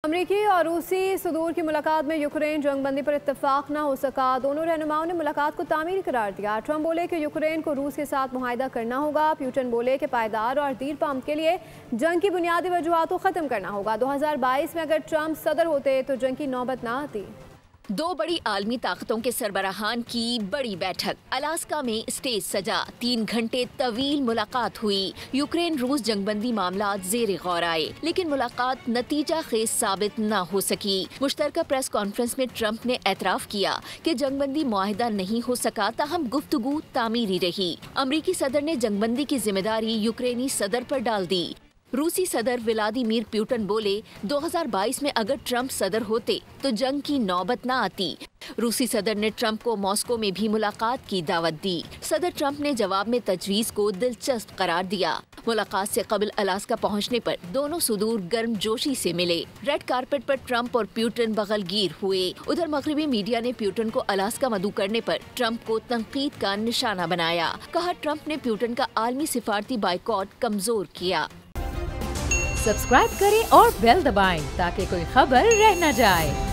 अमरीकी और रूसी सदूर की मुलाकात में यूक्रेन जंगबंदी पर इत्तेफाक न हो सका। दोनों रहनुमाओं ने मुलाकात को तामीरी करार दिया। ट्रंप बोले कि यूक्रेन को रूस के साथ मुआहिदा करना होगा। प्यूटन बोले कि पायदार और दीरपाम के लिए जंग की बुनियादी वजूहात को ख़त्म करना होगा। 2022 में अगर ट्रंप सदर होते तो जंग की नौबत ना आती। दो बड़ी आलमी ताकतों के सरबराहान की बड़ी बैठक। अलास्का में स्टेज सजा, 3 घंटे तवील मुलाकात हुई। यूक्रेन रूस जंगबंदी मामला जेर गौर आए, लेकिन मुलाकात नतीजा खेज साबित न हो सकी। मुश्तरका प्रेस कॉन्फ्रेंस में ट्रंप ने एतराफ किया कि जंगबंदी मुआहिदा नहीं हो सका, ताहम गुफ्तगू तामीरी रही। अमरीकी सदर ने जंगबंदी की जिम्मेदारी यूक्रेनी सदर पर डाल दी। रूसी सदर व्लादिमीर पुतिन बोले 2022 में अगर ट्रंप सदर होते तो जंग की नौबत न आती। रूसी सदर ने ट्रंप को मॉस्को में भी मुलाकात की दावत दी। सदर ट्रंप ने जवाब में तजवीज़ को दिलचस्प करार दिया। मुलाकात से कबल अलास्का पहुंचने पर दोनों सुदूर गर्मजोशी से मिले। रेड कारपेट पर ट्रंप और पुतिन बगलगीर हुए। उधर मगरबी मीडिया ने पुतिन को अलास्का मदऊ करने पर ट्रंप को तनकीद का निशाना बनाया। कहा ट्रंप ने पुतिन का आलमी सिफारती बाइकॉट कमजोर किया। सब्सक्राइब करें और बेल दबाएं ताकि कोई खबर रह न जाए।